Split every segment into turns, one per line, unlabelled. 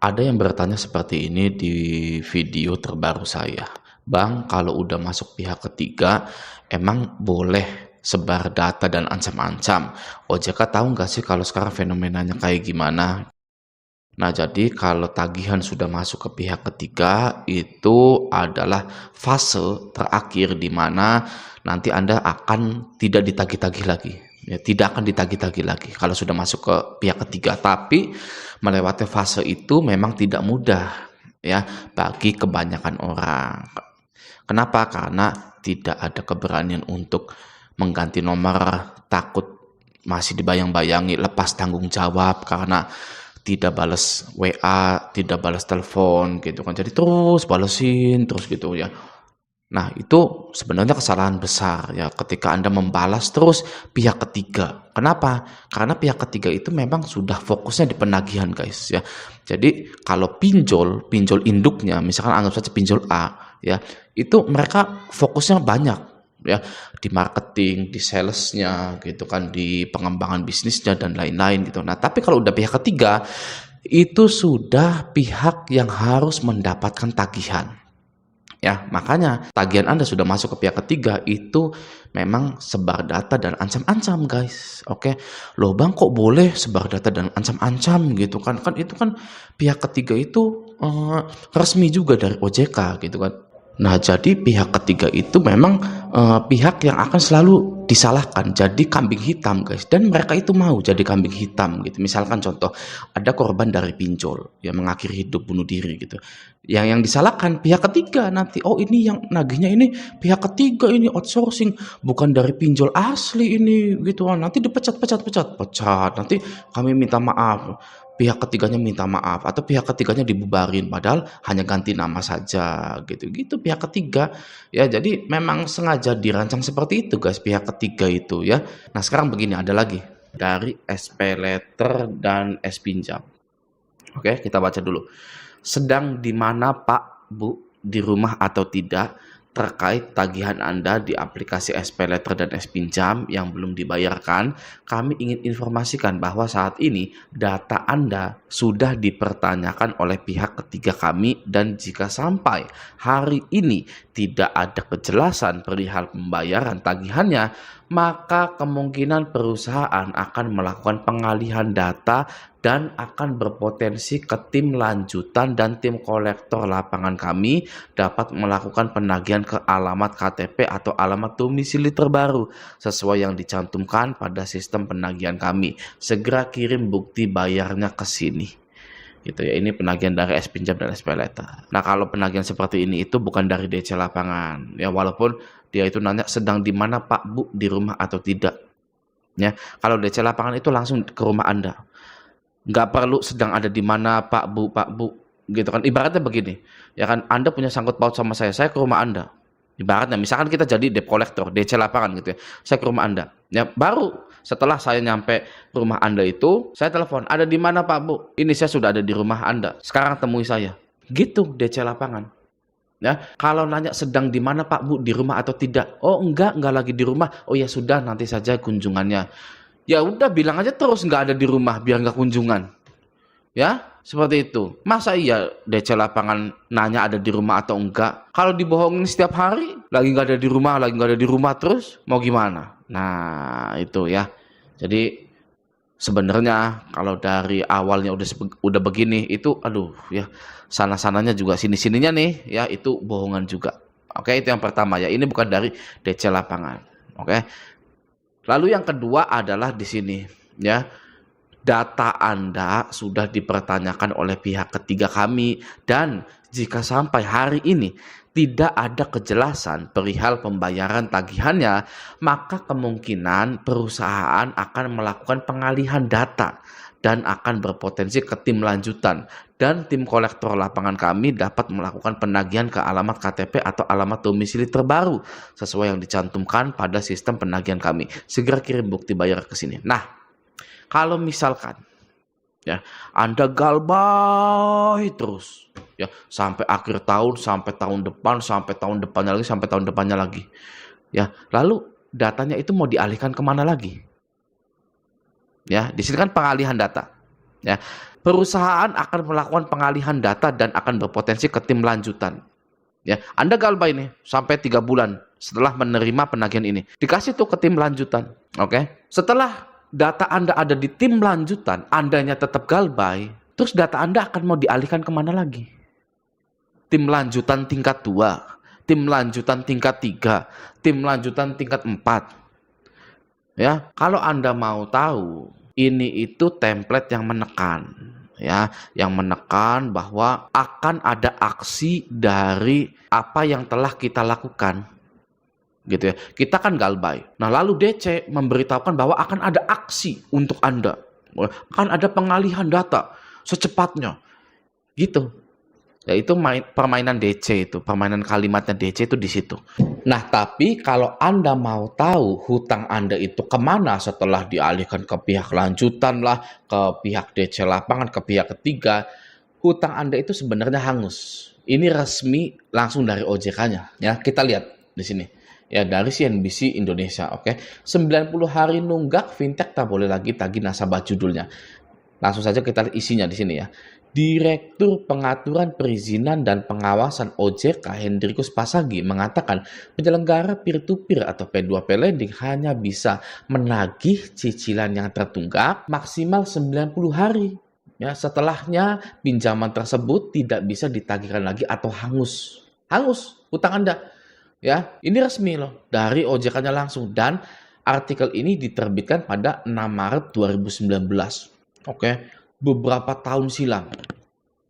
Ada yang bertanya seperti ini di video terbaru saya. Bang, kalau udah masuk pihak ketiga, emang boleh sebar data dan ancam-ancam? OJK tahu nggak sih kalau sekarang fenomenanya kayak gimana? Nah, jadi kalau tagihan sudah masuk ke pihak ketiga, itu adalah fase terakhir di mana nanti Anda akan tidak ditagih-tagih lagi. Ya, tidak akan ditagih-tagih lagi kalau sudah masuk ke pihak ketiga. Tapi melewati fase itu memang tidak mudah ya bagi kebanyakan orang. Kenapa? Karena tidak ada keberanian untuk mengganti nomor, takut masih dibayang-bayangi lepas tanggung jawab karena tidak balas WA, tidak balas telepon gitu kan. Jadi terus balesin terus gitu ya. Nah, itu sebenarnya kesalahan besar ya ketika Anda membalas terus pihak ketiga. Kenapa? Karena pihak ketiga itu memang sudah fokusnya di penagihan, guys ya. Jadi kalau pinjol, pinjol induknya, misalkan anggap saja pinjol A ya, itu mereka fokusnya banyak ya di marketing, di salesnya gitu kan, di pengembangan bisnisnya dan lain-lain gitu. Nah, tapi kalau udah pihak ketiga itu sudah pihak yang harus mendapatkan tagihan. Ya, makanya tagihan Anda sudah masuk ke pihak ketiga itu memang sebar data dan ancam-ancam, guys. Oke. Loh, Bang, kok boleh sebar data dan ancam-ancam gitu kan? Kan itu kan pihak ketiga itu resmi juga dari OJK gitu kan. Nah, jadi pihak ketiga itu memang pihak yang akan selalu disalahkan, jadi kambing hitam, guys. Dan mereka itu mau jadi kambing hitam gitu. Misalkan contoh, ada korban dari pinjol yang mengakhiri hidup bunuh diri gitu. Yang disalahkan pihak ketiga nanti. Oh, ini yang nagihnya ini pihak ketiga, ini outsourcing, bukan dari pinjol asli ini gitu. Nanti pecat. Nanti kami minta maaf. Pihak ketiganya minta maaf atau pihak ketiganya dibubarin padahal hanya ganti nama saja gitu pihak ketiga ya. Jadi memang sengaja dirancang seperti itu, guys, pihak ketiga itu ya. Nah, sekarang begini, ada lagi dari SP letter dan S pinjam. Oke, kita baca dulu. Sedang di mana Pak, Bu, di rumah atau tidak terkait tagihan Anda di aplikasi SP Letter dan S Pinjam yang belum dibayarkan? Kami ingin informasikan bahwa saat ini data Anda sudah dipertanyakan oleh pihak ketiga kami, dan jika sampai hari ini tidak ada kejelasan perihal pembayaran tagihannya, maka kemungkinan perusahaan akan melakukan pengalihan data dan akan berpotensi ke tim lanjutan, dan tim kolektor lapangan kami dapat melakukan penagihan ke alamat KTP atau alamat domisili terbaru sesuai yang dicantumkan pada sistem penagihan kami. Segera kirim bukti bayarnya ke sini. Gitu ya. Ini penagihan dari S pinjam dan SP letter. Nah, kalau penagihan seperti ini itu bukan dari DC lapangan ya, walaupun dia itu nanya sedang di mana Pak, Bu, di rumah atau tidak ya. Kalau DC lapangan itu langsung ke rumah Anda, nggak perlu sedang ada di mana Pak Bu gitu kan. Ibaratnya begini ya kan, Anda punya sangkut paut sama saya ke rumah Anda. Ibaratnya misalkan kita jadi debt collector DC lapangan gitu ya, saya ke rumah Anda ya, baru setelah saya nyampe rumah Anda itu saya telepon, ada di mana Pak, Bu, ini saya sudah ada di rumah Anda, sekarang temui saya, gitu DC lapangan ya. Kalau nanya sedang di mana Pak, Bu, di rumah atau tidak, oh enggak lagi di rumah, oh ya sudah, nanti saja kunjungannya. Ya udah, bilang aja terus nggak ada di rumah biar nggak kunjungan. Ya, seperti itu. Masa iya DC lapangan nanya ada di rumah atau enggak? Kalau dibohongin setiap hari, lagi nggak ada di rumah terus, mau gimana? Nah, itu ya. Jadi sebenarnya kalau dari awalnya udah begini, itu aduh ya, sana-sananya juga sini-sininya nih ya, itu bohongan juga. Oke, itu yang pertama ya. Ini bukan dari DC lapangan. Oke. Lalu yang kedua adalah di sini ya, data Anda sudah dipertanyakan oleh pihak ketiga kami, dan jika sampai hari ini tidak ada kejelasan perihal pembayaran tagihannya, maka kemungkinan perusahaan akan melakukan pengalihan data dan akan berpotensi ke tim lanjutan, dan tim kolektor lapangan kami dapat melakukan penagihan ke alamat KTP atau alamat domisili terbaru sesuai yang dicantumkan pada sistem penagihan kami. Segera kirim bukti bayar ke sini. Nah, kalau misalkan ya Anda galbah terus ya sampai akhir tahun, sampai tahun depan, sampai tahun depannya lagi, sampai tahun depannya lagi ya, lalu datanya itu mau dialihkan kemana lagi? Ya, di sini kan pengalihan data. Ya. perusahaan akan melakukan pengalihan data dan akan berpotensi ke tim lanjutan. Ya, Anda galbay nih sampai 3 bulan setelah menerima penagihan ini. Dikasih tuh ke tim lanjutan. Oke. Setelah data Anda ada di tim lanjutan, Andanya tetap galbay, terus data Anda akan mau dialihkan kemana lagi? Tim lanjutan tingkat 2, tim lanjutan tingkat 3, tim lanjutan tingkat 4. Ya, kalau Anda mau tahu, ini itu template yang menekan. Ya, yang menekan bahwa akan ada aksi dari apa yang telah kita lakukan, gitu ya. Kita kan galbay. Nah, lalu DC memberitahukan bahwa akan ada aksi untuk Anda, akan ada pengalihan data secepatnya, gitu. Ya, itu permainan DC itu, permainan kalimatnya DC itu di situ. Nah, tapi kalau Anda mau tahu hutang Anda itu kemana setelah dialihkan ke pihak lanjutan lah, ke pihak DC lapangan, ke pihak ketiga, hutang Anda itu sebenarnya hangus. Ini resmi langsung dari OJK-nya. Ya, kita lihat di sini. Ya, dari CNBC Indonesia, oke. 90 hari nunggak, fintech tak boleh lagi tagih nasabah, judulnya. Langsung saja kita lihat isinya di sini ya. Direktur Pengaturan Perizinan dan Pengawasan OJK Hendrikus Pasagi mengatakan penyelenggara peer-to-peer atau P2P lending hanya bisa menagih cicilan yang tertunggak maksimal 90 hari. Ya, setelahnya pinjaman tersebut tidak bisa ditagihkan lagi atau hangus. Hangus hutang Anda. Ya, ini resmi loh dari OJK-nya langsung, dan artikel ini diterbitkan pada 6 Maret 2019. Oke, beberapa tahun silam.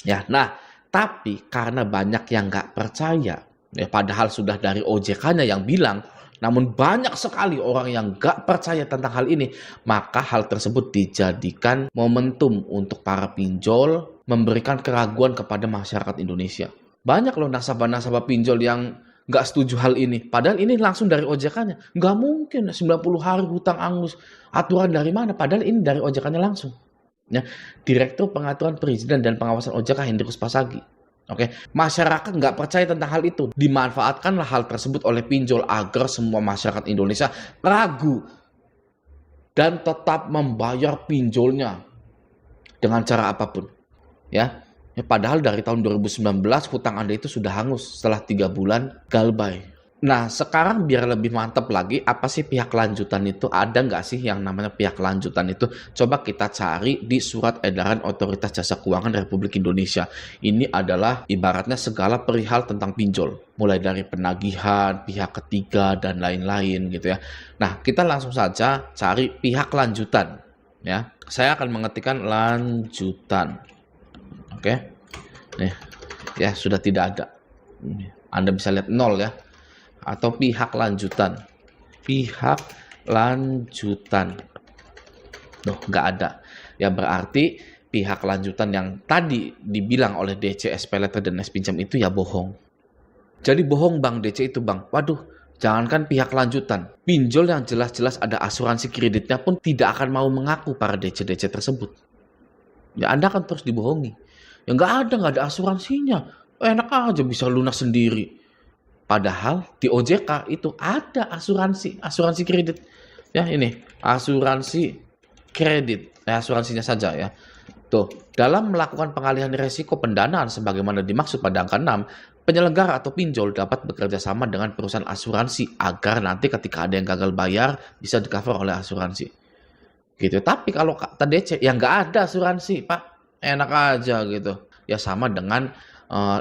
Ya, nah, tapi karena banyak yang nggak percaya, ya, padahal sudah dari OJK-nya yang bilang, namun banyak sekali orang yang nggak percaya tentang hal ini, maka hal tersebut dijadikan momentum untuk para pinjol memberikan keraguan kepada masyarakat Indonesia. Banyak loh nasabah-nasabah pinjol yang nggak setuju hal ini, padahal ini langsung dari OJK-nya. Nggak mungkin 90 hari hutang hangus, aturan dari mana? Padahal ini dari OJK-nya langsung. Ya, Direktur Pengaturan Perizinan dan Pengawasan OJK Hendrikus Pasagi. Oke, masyarakat nggak percaya tentang hal itu. Dimanfaatkanlah hal tersebut oleh pinjol agar semua masyarakat Indonesia ragu dan tetap membayar pinjolnya dengan cara apapun. Ya, padahal dari tahun 2019 hutang Anda itu sudah hangus setelah 3 bulan galbay. Nah, sekarang biar lebih mantap lagi, apa sih pihak lanjutan itu? Ada nggak sih yang namanya pihak lanjutan itu? Coba kita cari di Surat Edaran Otoritas Jasa Keuangan Republik Indonesia. Ini adalah ibaratnya segala perihal tentang pinjol. Mulai dari penagihan, pihak ketiga, dan lain-lain gitu ya. Nah, kita langsung saja cari pihak lanjutan. Ya, saya akan mengetikkan lanjutan. Oke, nih, ya sudah tidak ada. Anda bisa lihat 0 ya. Atau pihak lanjutan. Pihak lanjutan. Loh, nggak ada. Ya berarti pihak lanjutan yang tadi dibilang oleh DC, SPLT, dan S-Pinjam itu ya bohong. Jadi bohong Bang DC itu Bang. Waduh, jangankan pihak lanjutan. Pinjol yang jelas-jelas ada asuransi kreditnya pun tidak akan mau mengaku para DC-DC tersebut. Ya Anda kan terus dibohongi. Ya nggak ada asuransinya. Enak aja bisa lunas sendiri. Padahal di OJK itu ada asuransi kredit. Ya ini, asuransi kredit. Asuransinya saja ya. Tuh, dalam melakukan pengalihan risiko pendanaan sebagaimana dimaksud pada angka 6, penyelenggara atau pinjol dapat bekerja sama dengan perusahaan asuransi agar nanti ketika ada yang gagal bayar bisa di-cover oleh asuransi. Gitu. Tapi kalau kata DC, ya nggak ada asuransi, Pak. Enak aja gitu. Ya sama dengan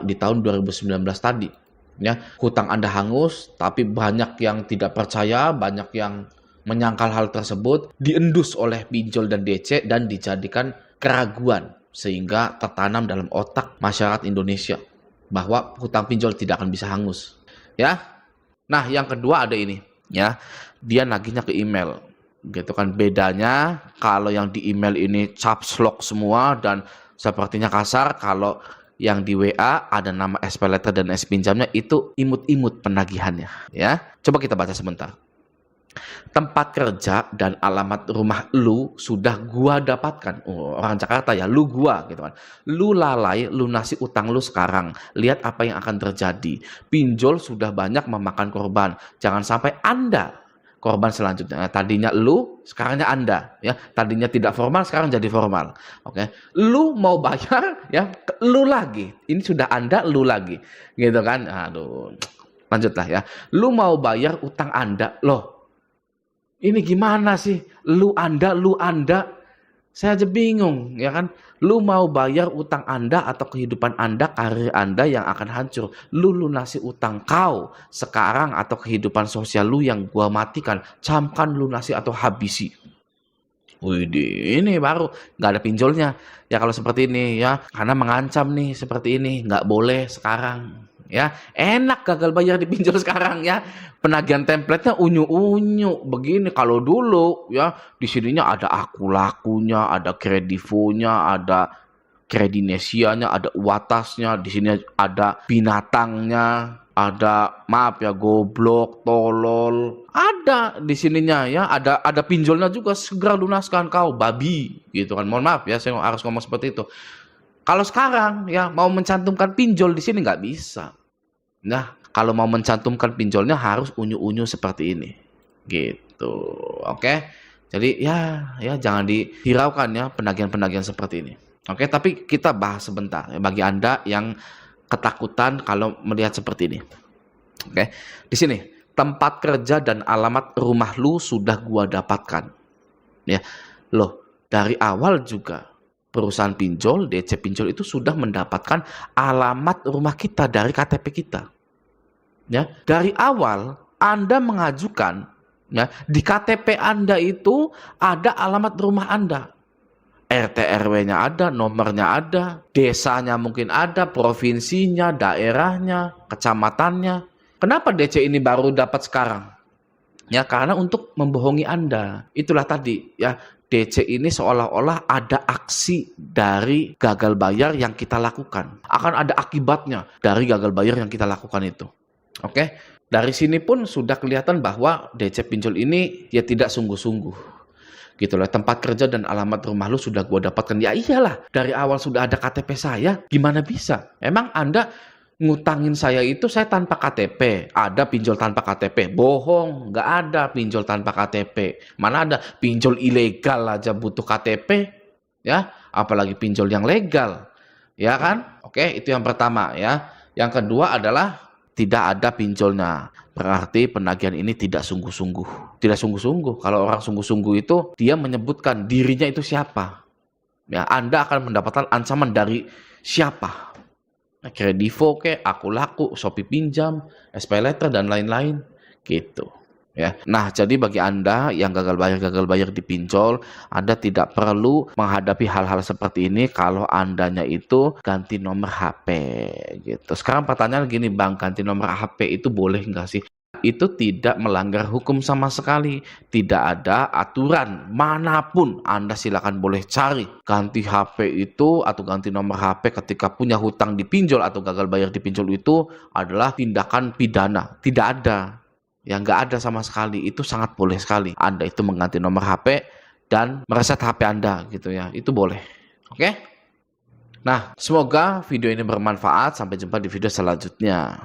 di tahun 2019 tadi. Ya, hutang Anda hangus, tapi banyak yang tidak percaya, banyak yang menyangkal hal tersebut, diendus oleh pinjol dan DC dan dijadikan keraguan sehingga tertanam dalam otak masyarakat Indonesia bahwa hutang pinjol tidak akan bisa hangus. Ya. Nah, yang kedua ada ini, ya. Dia nagihnya ke email. Gitu kan, bedanya kalau yang di email ini caps lock semua dan sepertinya kasar, kalau yang di WA ada nama SPLT dan S-Pinjamnya itu imut-imut penagihannya, ya. Coba kita baca sebentar. Tempat kerja dan alamat rumah lu sudah gua dapatkan. Oh, orang Jakarta ya, lu gua gitu kan. Lu lalai lunasi utang lu sekarang. Lihat apa yang akan terjadi. Pinjol sudah banyak memakan korban. Jangan sampai Anda korban selanjutnya. Nah, tadinya lu, sekarangnya Anda, ya. Tadinya tidak formal, sekarang jadi formal. Oke. Lu mau bayar, ya, lu lagi. Ini sudah Anda, lu lagi. Gitu kan? Aduh. Lanjutlah ya. Lu mau bayar utang Anda. Loh, ini gimana sih? Lu Anda, lu Anda. Saya aja bingung, ya kan? Lu mau bayar utang Anda atau kehidupan Anda, karir Anda yang akan hancur. Lu lunasi utang kau sekarang atau kehidupan sosial lu yang gua matikan. Camkan, lunasi atau habisi. Widih, ini baru nggak ada pinjolnya. Ya kalau seperti ini ya, karena mengancam nih seperti ini, nggak boleh sekarang. Ya, enak gagal bayar dipinjol sekarang ya. Penagihan template-nya unyu-unyu. Begini kalau dulu ya, di sininya ada aku lakunya, ada kredivonya, ada kredinesianya, ada uatasnya, di sini ada binatangnya, ada maaf ya goblok, tolol. Ada di sininya ya, ada pinjolnya juga, segera lunaskan kau babi gitu kan. Mohon maaf ya, saya harus ngomong seperti itu. Kalau sekarang ya mau mencantumkan pinjol di sini nggak bisa. Nah, kalau mau mencantumkan pinjolnya harus unyu-unyu seperti ini. Gitu. Oke. Jadi ya jangan dihiraukan ya penagihan-penagihan seperti ini. Oke, tapi kita bahas sebentar ya, bagi Anda yang ketakutan kalau melihat seperti ini. Oke. Di sini tempat kerja dan alamat rumah lu sudah gua dapatkan. Ya. Loh, dari awal juga perusahaan pinjol, DC pinjol itu sudah mendapatkan alamat rumah kita dari KTP kita. Ya, dari awal Anda mengajukan ya, di KTP Anda itu ada alamat rumah Anda. RT RW-nya ada, nomornya ada, desanya mungkin ada, provinsinya, daerahnya, kecamatannya. Kenapa DC ini baru dapat sekarang? Ya, karena untuk membohongi Anda. Itulah tadi ya, DC ini seolah-olah ada aksi dari gagal bayar yang kita lakukan. Akan ada akibatnya dari gagal bayar yang kita lakukan itu. Oke, dari sini pun sudah kelihatan bahwa DC pinjol ini ya tidak sungguh-sungguh. Gitu loh, tempat kerja dan alamat rumah lu sudah gua dapatkan. Ya iyalah, dari awal sudah ada KTP saya, gimana bisa? Emang Anda ngutangin saya itu saya tanpa KTP, ada pinjol tanpa KTP? Bohong, nggak ada pinjol tanpa KTP. Mana ada pinjol ilegal aja butuh KTP, ya, apalagi pinjol yang legal, ya kan? Oke, itu yang pertama ya. Yang kedua adalah tidak ada pinjolnya. Berarti penagihan ini tidak sungguh-sungguh. Tidak sungguh-sungguh. Kalau orang sungguh-sungguh itu dia menyebutkan dirinya itu siapa. Ya, Anda akan mendapatkan ancaman dari siapa. Kredivo ke, aku laku, Shopee pinjam, SPayLater dan lain-lain gitu. Ya. Nah, jadi bagi Anda yang gagal bayar di pinjol, Anda tidak perlu menghadapi hal-hal seperti ini kalau Andanya itu ganti nomor HP gitu. Sekarang pertanyaan gini, Bang, ganti nomor HP itu boleh nggak sih? Itu tidak melanggar hukum sama sekali. Tidak ada aturan manapun. Anda silakan boleh cari. Ganti HP itu atau ganti nomor HP ketika punya hutang di pinjol atau gagal bayar di pinjol itu adalah tindakan pidana. Tidak ada. Yang nggak ada sama sekali, itu sangat boleh sekali. Anda itu mengganti nomor HP dan mereset HP Anda gitu ya, itu boleh. Oke? Nah, semoga video ini bermanfaat. Sampai jumpa di video selanjutnya.